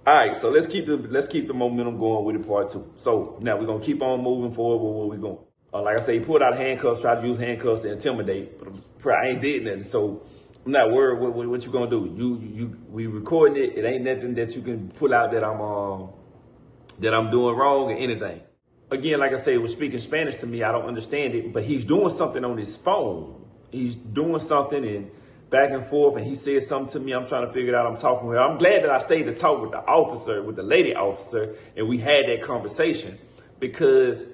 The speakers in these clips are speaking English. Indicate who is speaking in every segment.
Speaker 1: All right, so let's keep the momentum going with the part two. So now we're gonna keep on moving forward with where we're going. Like I say, he pulled out handcuffs, tried to use handcuffs to intimidate, but I ain't did nothing. So I'm not worried what you gonna do. We recording it. It ain't nothing that you can pull out that I'm doing wrong or anything. Again, like I say, he was speaking Spanish to me. I don't understand it, but he's doing something on his phone. He's doing something and back and forth, and he said something to me. I'm trying to figure it out. I'm talking with her. I'm glad that I stayed to talk with the officer, with the lady officer, and we had that conversation, because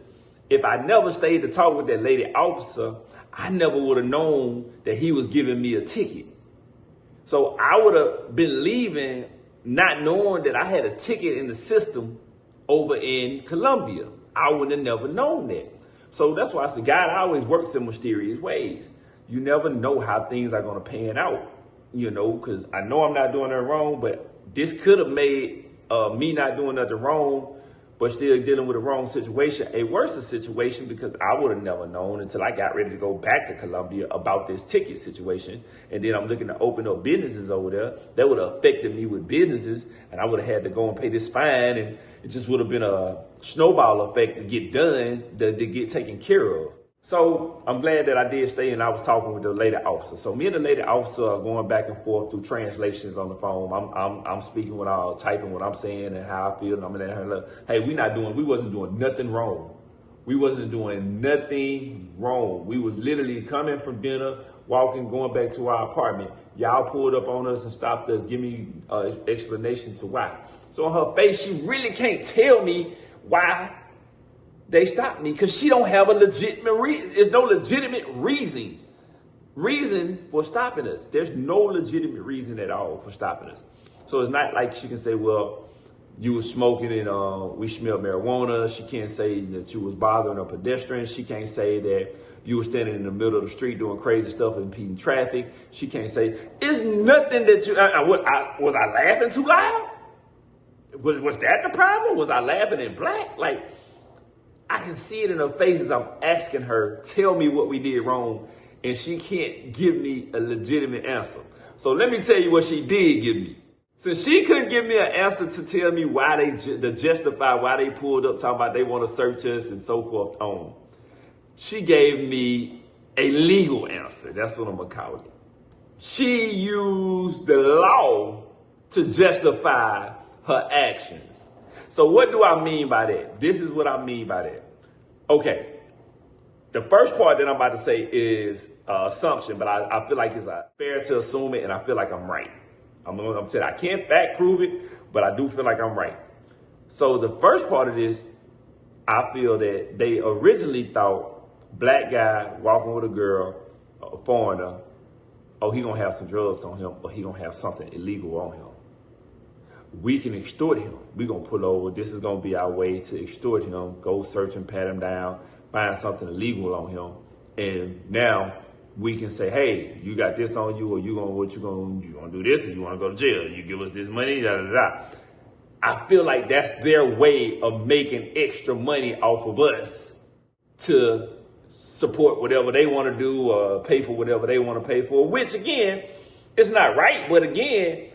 Speaker 1: if I never stayed to talk with that lady officer, I never would have known that he was giving me a ticket. So I would have been leaving not knowing that I had a ticket in the system over in Colombia. I would have never known that. So that's why I said, God always works in mysterious ways. You never know how things are going to pan out, because I know I'm not doing nothing wrong, but this could have made me not doing nothing wrong, but still dealing with the wrong situation, a worse situation, because I would have never known until I got ready to go back to Colombia about this ticket situation. And then I'm looking to open up businesses over there. That would have affected me with businesses, and I would have had to go and pay this fine, and it just would have been a snowball effect to get done, to get taken care of. So I'm glad that I did stay, and I was talking with the lady officer. So me and the lady officer are going back and forth through translations on the phone. I'm speaking with her, typing what I'm saying and how I feel. And I'm letting her look, hey, we wasn't doing nothing wrong. We wasn't doing nothing wrong. We was literally coming from dinner, walking, going back to our apartment. Y'all pulled up on us and stopped us. Give me an explanation to why. So on her face, she really can't tell me why they stopped me, because she don't have a legitimate reason. There's no legitimate reason for stopping us. There's no legitimate reason at all for stopping us. So it's not like she can say, well, you was smoking and we smelled marijuana. She can't say that you was bothering a pedestrian. She can't say that you were standing in the middle of the street doing crazy stuff and impeding traffic. She can't say, it's nothing that you, was I laughing too loud? Was that the problem? Was I laughing in black? Like, I can see it in her face as I'm asking her, tell me what we did wrong, and she can't give me a legitimate answer. So let me tell you what she did give me. Since she couldn't give me an answer to tell me why to justify why they pulled up, talking about they want to search us and so forth on, she gave me a legal answer. That's what I'm going to call it. She used the law to justify her actions. So what do I mean by that? This is what I mean by that. Okay, the first part that I'm about to say is assumption, but I feel like it's fair to assume it, and I feel like I'm right. I'm telling you, I can't fact prove it, but I do feel like I'm right. So the first part of this, I feel that they originally thought black guy walking with a girl, a foreigner, oh, he gonna have some drugs on him, or he gonna have something illegal on him. We can extort him. We're going to pull over. This is going to be our way to extort him, go search and pat him down, find something illegal on him. And now we can say, hey, you got this on you, or you going to do this, or you want to go to jail. You give us this money, da, da, da. I feel like that's their way of making extra money off of us to support whatever they want to do, or pay for whatever they want to pay for, which again, it's not right. But again,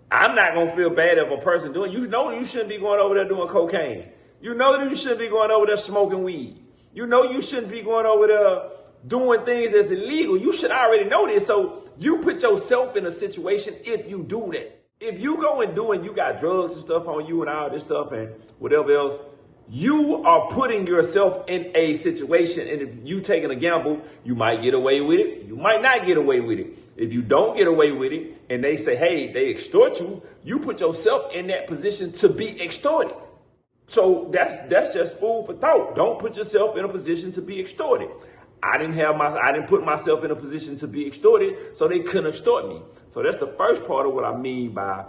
Speaker 1: I'm not going to feel bad if a person doing, you shouldn't be going over there doing cocaine. You know that you shouldn't be going over there smoking weed. You know you shouldn't be going over there doing things that's illegal. You should already know this. So you put yourself in a situation if you do that. If you go and do and you got drugs and stuff on you and all this stuff and whatever else, you are putting yourself in a situation. And if you taking a gamble, you might get away with it. You might not get away with it. If you don't get away with it and they say, hey, they extort you, you put yourself in that position to be extorted. So that's just food for thought. Don't put yourself in a position to be extorted. I didn't put myself in a position to be extorted, so they couldn't extort me. So that's the first part of what I mean by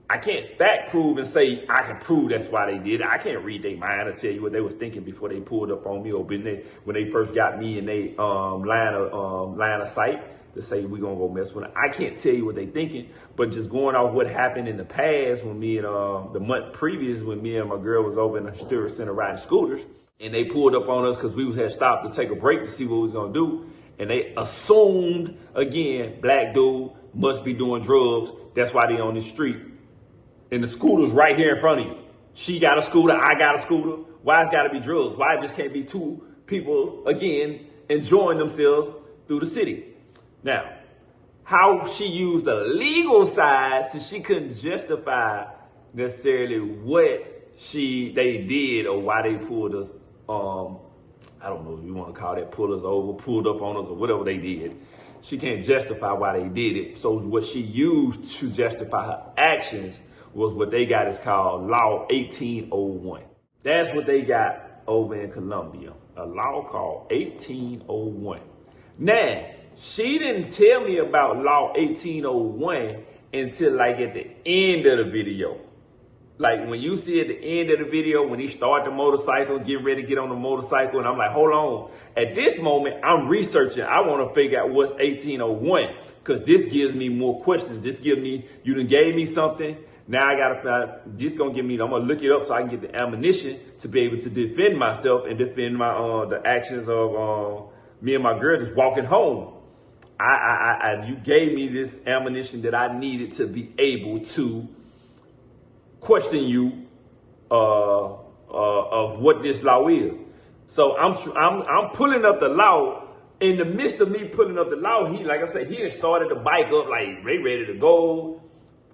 Speaker 1: I can't fact prove and say I can prove that's why they did it. I can't read their mind and tell you what they was thinking before they pulled up on me, or when they first got me in they line of sight to say we're gonna go mess with them. I can't tell you what they thinking, but just going off what happened in the past when me and the month previous when me and my girl was over in the Stewart Center riding scooters, and they pulled up on us because we had stopped to take a break to see what we was gonna do, and they assumed again black dude must be doing drugs. That's why they on the street. and the scooter's right here in front of you. She got a scooter, I got a scooter. Why it's gotta be drugs? Why it just can't be two people, again, enjoying themselves through the city? Now, how she used the legal side, since she couldn't justify necessarily what they did or why they pulled us, I don't know if you want to call that pull us over, pulled up on us, or whatever they did. She can't justify why they did it. So what she used to justify her actions was what they got is called Law 1801. That's what they got over in Colombia, a law called 1801. Now, she didn't tell me about Law 1801 until like at the end of the video. Like when you see at the end of the video, when he started the motorcycle, get ready to get on the motorcycle, and I'm like, hold on. At this moment, I'm researching. I want to figure out what's 1801 because this gives me more questions. This gives me, you done gave me something. Now I gotta, just gonna give me, I'm gonna look it up so I can get the ammunition to be able to defend myself and defend my the actions of me and my girl just walking home. You gave me this ammunition that I needed to be able to question you of what this law is. So I'm pulling up the law. In the midst of me pulling up the law, he, like I said, he had started the bike up like they ready to go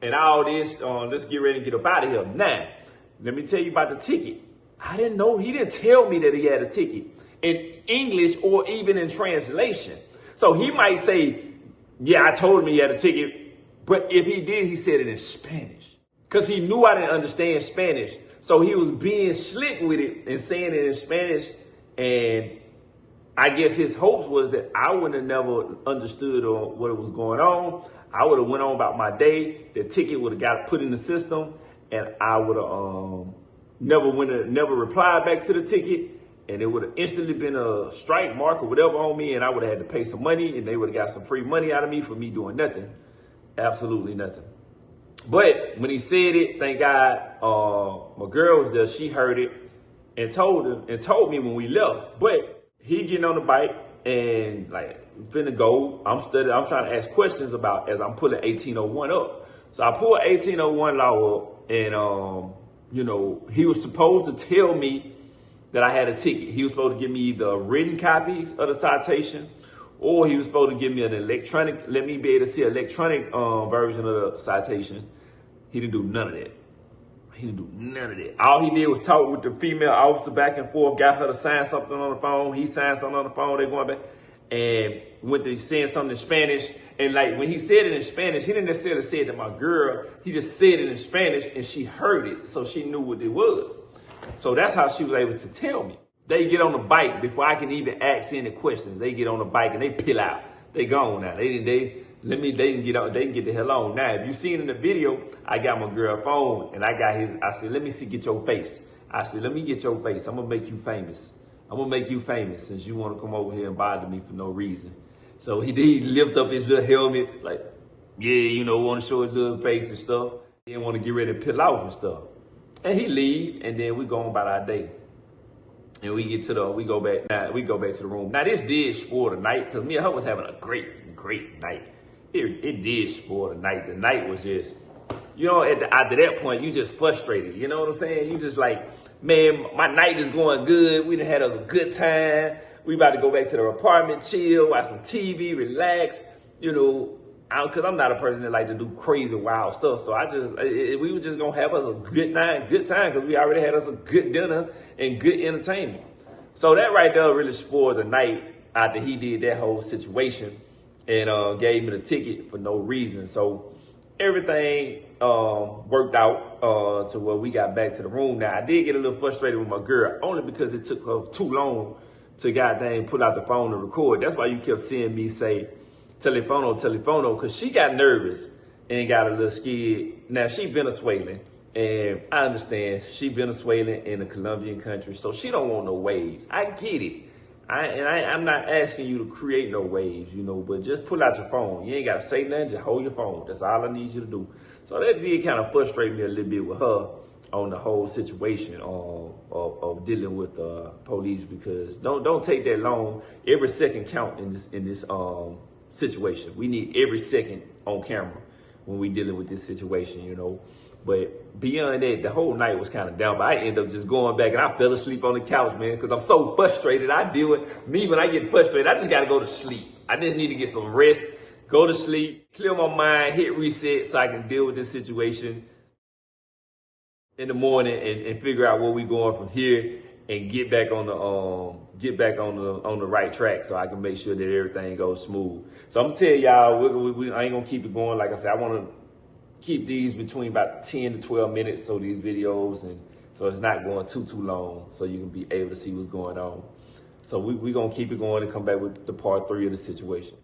Speaker 1: and all this. Let's get ready to get up out of here. Now, let me tell you about the ticket. I didn't know, he didn't tell me that he had a ticket in English or even in translation. So he might say, yeah, I told him he had a ticket. But if he did, he said it in Spanish. Because he knew I didn't understand Spanish. So he was being slick with it and saying it in Spanish. And I guess his hopes was that I would have never understood what was going on. I would have went on about my day. The ticket would have got put in the system. And I would have never replied back to the ticket. And it would have instantly been a strike mark or whatever on me. And I would have had to pay some money. And they would have got some free money out of me for me doing nothing. Absolutely nothing. But when he said it, thank God, my girl was there. She heard it and told me when we left. But he getting on the bike and like finna go. I'm trying to ask questions about as I'm pulling 1801 up. So I pulled 1801 law up, and he was supposed to tell me that I had a ticket. He was supposed to give me either written copies of the citation, or he was supposed to give me an electronic, let me be able to see an electronic version of the citation. He didn't do none of that. All he did was talk with the female officer back and forth, got her to sign something on the phone. He signed something on the phone. They going back and went to saying something in Spanish. And like when he said it in Spanish, he didn't necessarily say it to my girl. He just said it in Spanish and she heard it. So she knew what it was. So that's how she was able to tell me. They get on the bike before I can even ask any questions. They get on the bike and they peel out. They gone now. They didn't get out. They can get the hell on. Now, if you seen in the video, I got my girl phone and I got his. I said, let me get your face. I said, let me get your face. I'm gonna make you famous. I'm gonna make you famous since you want to come over here and bother me for no reason. So he lift up his little helmet, like, yeah, want to show his little face and stuff. He didn't want to get ready to peel off and stuff. And he leave, and then we go on about our day. And we go back to the room. Now this did spoil the night because me and her was having a great night. It did spoil the night. The night was just, after that point, you just frustrated. You know what I'm saying? You just like, man, my night is going good. We done had us a good time. We about to go back to the apartment, chill, watch some TV, relax, because I'm not a person that like to do crazy, wild stuff. So we were just going to have us a good time, because we already had us a good dinner and good entertainment. So that right there really spoiled the night after he did that whole situation and gave me the ticket for no reason. So everything worked out to where we got back to the room. Now, I did get a little frustrated with my girl, only because it took her too long to goddamn pull out the phone and record. That's why you kept seeing me say, telefono, because she got nervous and got a little scared. Now, she Venezuelan, and I understand she Venezuelan in the Colombian country, so she don't want no waves. I get it. I'm not asking you to create no waves, but just pull out your phone. You ain't got to say nothing, just hold your phone. That's all I need you to do. So that did kind of frustrate me a little bit with her on the whole situation of dealing with police, because don't take that long. Every second count in this situation. We need every second on camera. when we dealing with this situation, you know. But beyond that, the whole night was kind of down. But I ended up just going back, and I fell asleep on the couch, man, because I'm so frustrated. When I get frustrated, I just got to go to sleep. I just need to get some rest, go to sleep, clear my mind, hit reset so I can deal with this situation in the morning and figure out where we going from here and get back on the right track so I can make sure that everything goes smooth. So I'm gonna tell y'all, I ain't gonna keep it going. Like I said, I want to keep these between about 10 to 12 minutes, so these videos, and so it's not going too long, so you can be able to see what's going on. So we gonna keep it going and come back with the part 3 of the situation.